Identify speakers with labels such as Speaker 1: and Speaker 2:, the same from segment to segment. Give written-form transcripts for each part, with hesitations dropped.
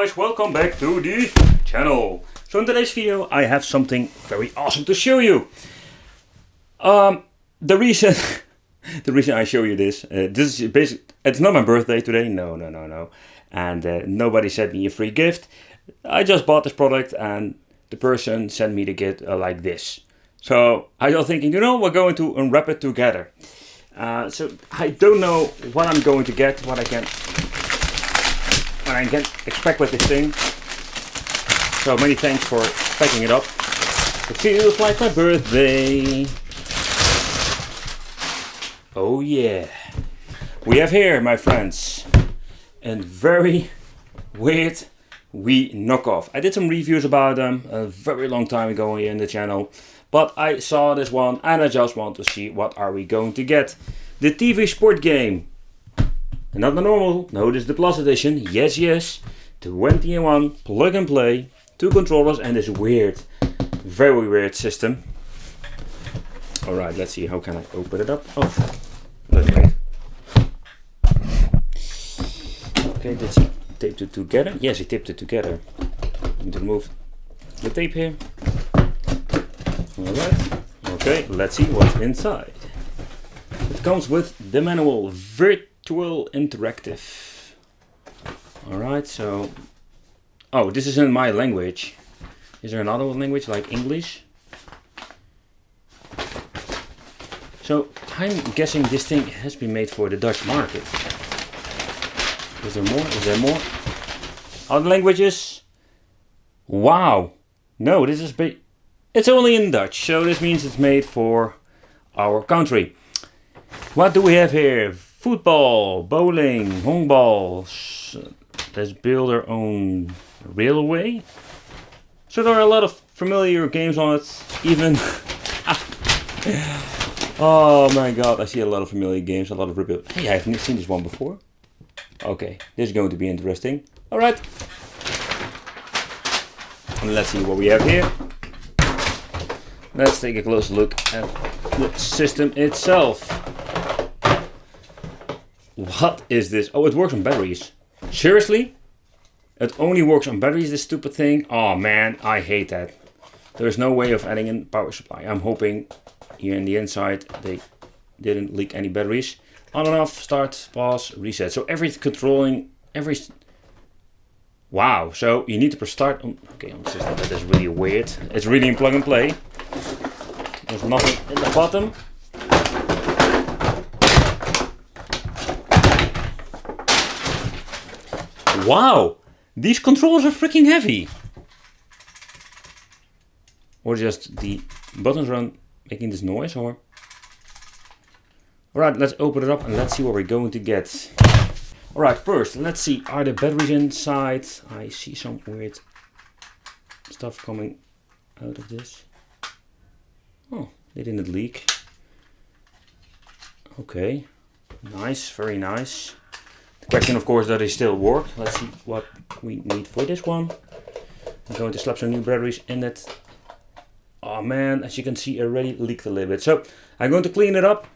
Speaker 1: guys, welcome back to the channel. So in today's video I have something very awesome to show you. The reason I show you this is basically, it's not my birthday today, no. And nobody sent me a free gift. I just bought this product and the person sent me the gift like this. So I was thinking, we're going to unwrap it together. So I don't know what I'm going to get, what I can expect with this thing. So many thanks for packing it up. It feels like my birthday. Oh yeah. We have here, my friends, a very weird Wii knockoff. I did some reviews about them a very long time ago here in the channel. But I saw this one and I just want to see what are we going to get. The TV sport game. And not the normal, no, this is the Plus edition. Yes. 21 plug and play, 2 controllers and this weird, very weird system. Alright, let's see, how can I open it up? Oh, let's wait. Okay, did he tape it together? Yes, he taped it together. I need to remove the tape here. Alright, okay, let's see what's inside. It comes with the manual, Virtual Interactive. Alright, so... Oh, this is in my language. Is there another language like English? So, I'm guessing this thing has been made for the Dutch market. Is there more? Is there more? Other languages? Wow! No, this is... It's only in Dutch, so this means it's made for our country. What do we have here? Football, bowling, honkball. Let's build our own railway. So there are a lot of familiar games on it, even... Oh my god, I see a lot of familiar games, a lot of rebuild. Hey, I haven't seen this one before. Okay, this is going to be interesting. Alright. And let's see what we have here. Let's take a close look at the system itself. What is this? Oh, it works on batteries. Seriously? It only works on batteries, this stupid thing? Oh man, I hate that. There's no way of adding in power supply. I'm hoping here in the inside they didn't leak any batteries. On and off, start, pause, reset. So Wow, so you need to press start on... Okay, on the system, that is really weird. It's really in plug and play. There's nothing in the bottom. Wow, these controllers are freaking heavy. Or just the buttons run making this noise, or... Alright, let's open it up and let's see what we're going to get. Alright, first, let's see, are the batteries inside? I see some weird stuff coming out of this. Oh, they didn't leak. Okay, nice, very nice. The question, of course, that they still work. Let's see what we need for this one. I'm going to slap some new batteries in it. Oh man, as you can see, it already leaked a little bit. So I'm going to clean it up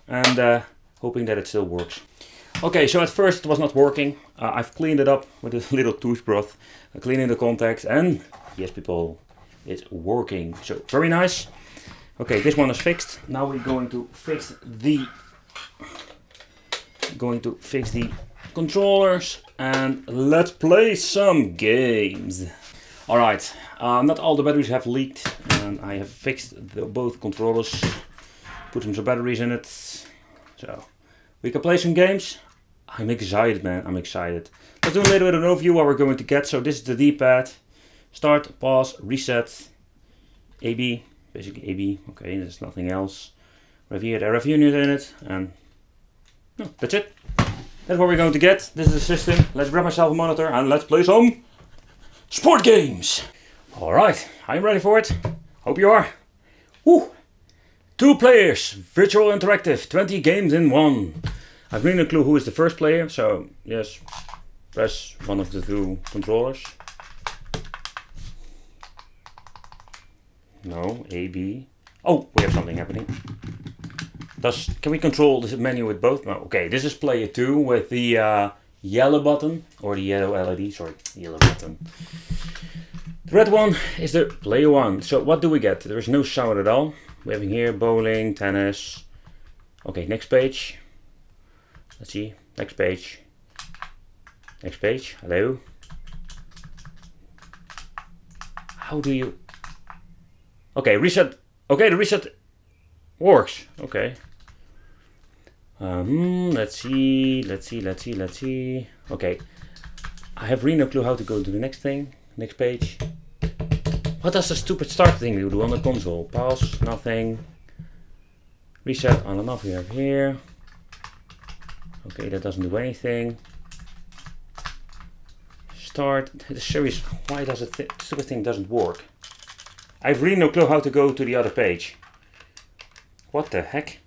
Speaker 1: and hoping that it still works. Okay, so at first it was not working. I've cleaned it up with a little toothbrush, cleaning the contacts, and yes, people, it's working. So very nice. Okay, this one is fixed. Now we're going to fix the controllers and let's play some games. Alright, not all the batteries have leaked and I have fixed both controllers, put some batteries in it, so we can play some games. I'm excited, man, I'm excited. Let's do a little bit of an overview what we're going to get. So this is the D-pad, start, pause, reset, AB, basically AB, okay, there's nothing else. We have here the RF unit in it and no, that's it. That's what we're going to get. This is the system. Let's grab myself a monitor and let's play some sport games. Alright, I'm ready for it. Hope you are. Woo! 2 players, virtual interactive, 20 games in 1. I've really no clue who is the first player, so yes, press one of the 2 controllers. No, A, B. Oh, we have something happening. Can we control this menu with both? No, okay, this is player 2 with the yellow button, or the yellow LED, sorry, yellow button. The red one is the player one. So what do we get? There is no sound at all. We have here bowling, tennis. Okay, next page. Let's see, next page. Next page, hello. How do you... Okay, reset. Okay, the reset works. Okay. Let's see. Okay. I have really no clue how to go to the next thing. Next page. What does the stupid start thing do on the console? Pause, nothing. Reset on and off we have here. Okay, that doesn't do anything. Start. The series, why does it stupid thing doesn't work? I have really no clue how to go to the other page. What the heck?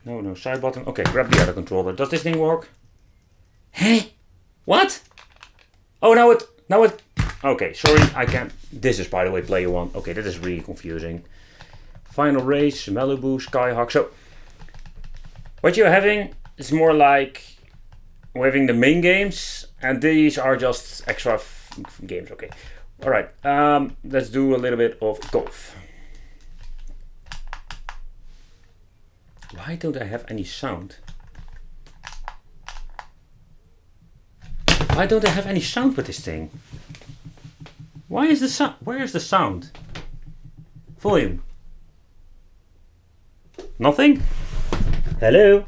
Speaker 1: No, side button. Okay, grab the other controller. Does this thing work? Huh? What? Oh, now it. Okay, sorry, I can't. This is, by the way, player one. Okay, that is really confusing. Final race, Malibu, Skyhawk. So, what you're having is more like we're having the main games, and these are just extra games. Okay. All right. Let's do a little bit of golf. Why don't I have any sound? Why don't I have any sound with this thing? Why is the sound? Where is the sound? Volume. Nothing? Hello?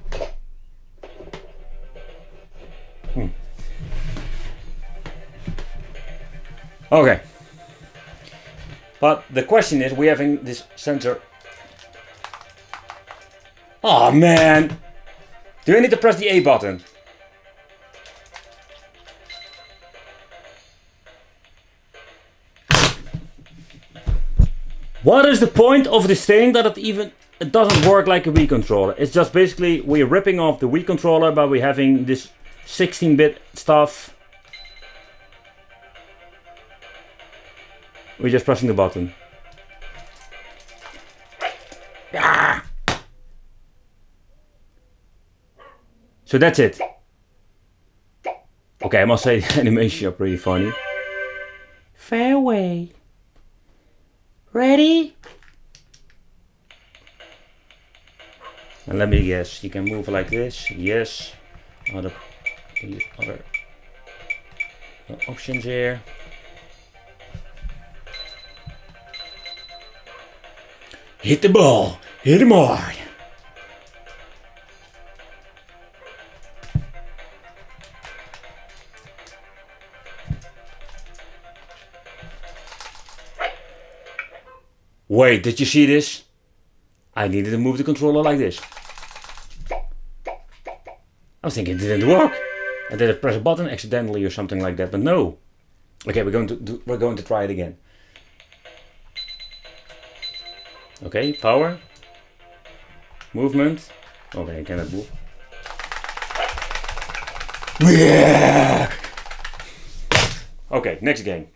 Speaker 1: Okay. But the question is, we're having this sensor. Oh man! Do I need to press the A button? What is the point of this thing that it doesn't work like a Wii controller? It's just basically we're ripping off the Wii controller, but we're having this 16-bit stuff. We're just pressing the button. Ah! So that's it. Okay, I must say the animation are pretty funny. Fairway. Ready? And let me guess, you can move like this. Yes. Other options here. Hit the ball. Hit him hard. Wait, did you see this? I needed to move the controller like this. I was thinking it didn't work. I did I press a button accidentally or something like that, but no. Okay, we're going to try it again. Okay, power. Movement. Okay, I cannot move. Yeah! Okay, next game.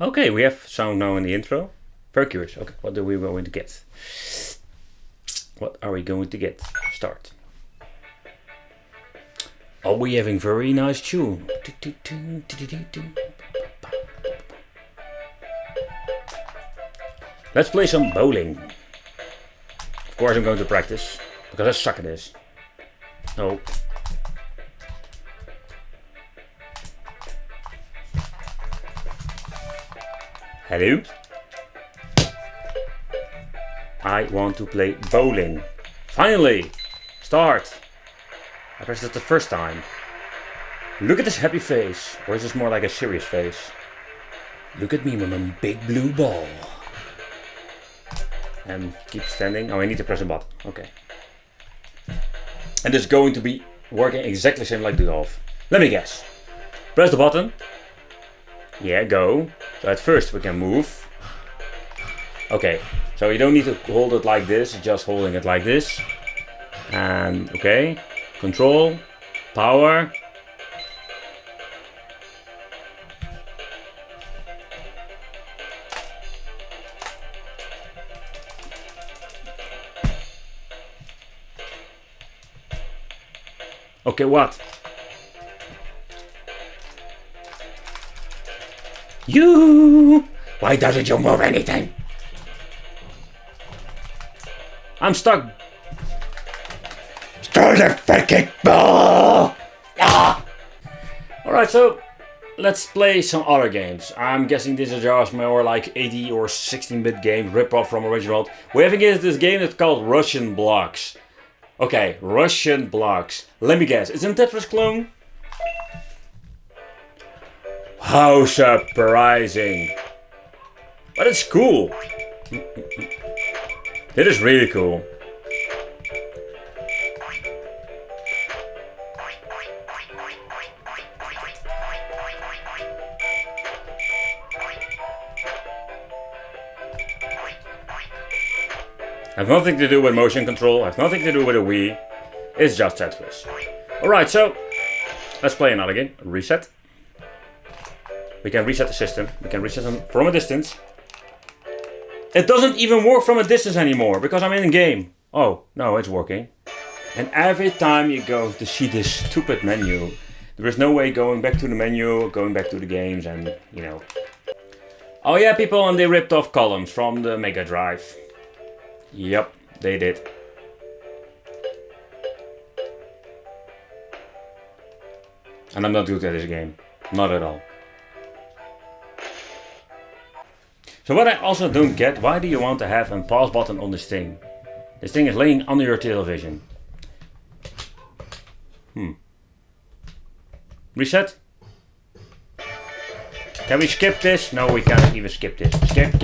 Speaker 1: Okay, we have sound now in the intro. Very curious. Okay, what are we going to get? What are we going to get? Start. Are we having very nice tune? Let's play some bowling. Of course I'm going to practice, because I suck at this. No. Hello? I want to play bowling. Finally! Start! I pressed it the first time. Look at this happy face. Or is this more like a serious face? Look at me with my big blue ball. And keep standing. Oh, I need to press a button. Okay. And it's going to be working exactly the same like the golf. Let me guess. Press the button. Yeah, go. So at first we can move. Okay, so you don't need to hold it like this, just holding it like this. And okay, control, power. Okay, what? You! Why doesn't you move anything? I'm stuck. Start the fucking ball! Ah! Alright, so let's play some other games. I'm guessing this is just more like 80 or 16-bit game, rip-off from original. We have against this game that's called Russian Blocks. Okay, Russian Blocks. Let me guess, it's a Tetris clone? How surprising. But it's cool. It is really cool. Has nothing to do with motion control, has nothing to do with a Wii. It's just Tetris. Alright, so let's play another game. Reset. We can reset the system. We can reset them from a distance. It doesn't even work from a distance anymore because I'm in a game. Oh, no, it's working. And every time you go to see this stupid menu, there is no way going back to the menu, going back to the games and, you know. Oh yeah, people, and they ripped off columns from the Mega Drive. Yep, they did. And I'm not good at this game. Not at all. So what I also don't get, why do you want to have a pause button on this thing? This thing is laying under your television. Reset? Can we skip this? No, we can't even skip this. Skip.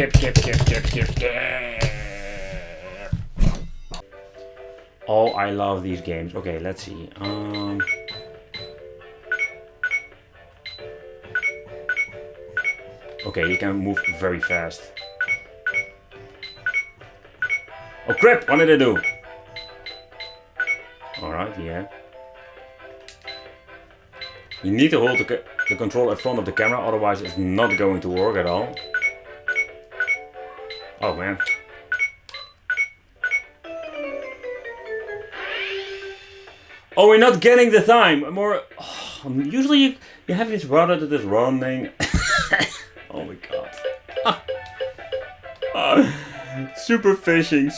Speaker 1: Oh, I love these games. Okay, let's see. Okay, you can move very fast. Oh crap, what did I do? Alright, yeah. You need to hold the control in front of the camera, otherwise it's not going to work at all. Oh man. Oh, we're not getting the time. More. Oh, usually you have this rudder that is running. Oh my god. Super fishing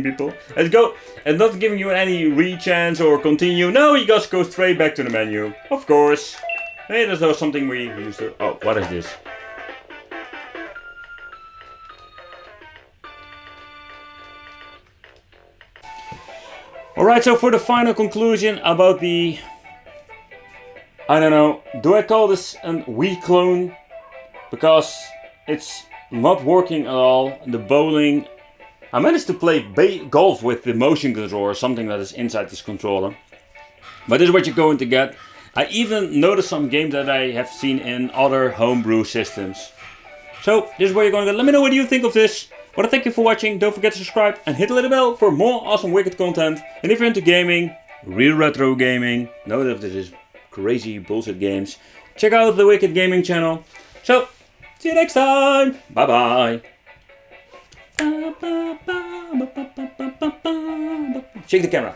Speaker 1: people. Let's go. And not giving you any re-chance or continue. No, you just go straight back to the menu. Of course. Hey, there's something we used to. Oh, what is this? Alright, so for the final conclusion about the... I don't know, do I call this a Wii clone? Because it's not working at all. The bowling... I managed to play golf with the motion controller, something that is inside this controller. But this is what you're going to get. I even noticed some games that I have seen in other homebrew systems. So, this is what you're going to get. Let me know what you think of this. I want to thank you for watching. Don't forget to subscribe and hit the little bell for more awesome Wicked content. And if you're into gaming, real retro gaming, know that this is crazy bullshit games, check out the Wicked Gaming channel. So, see you next time. Bye bye. Shake the camera.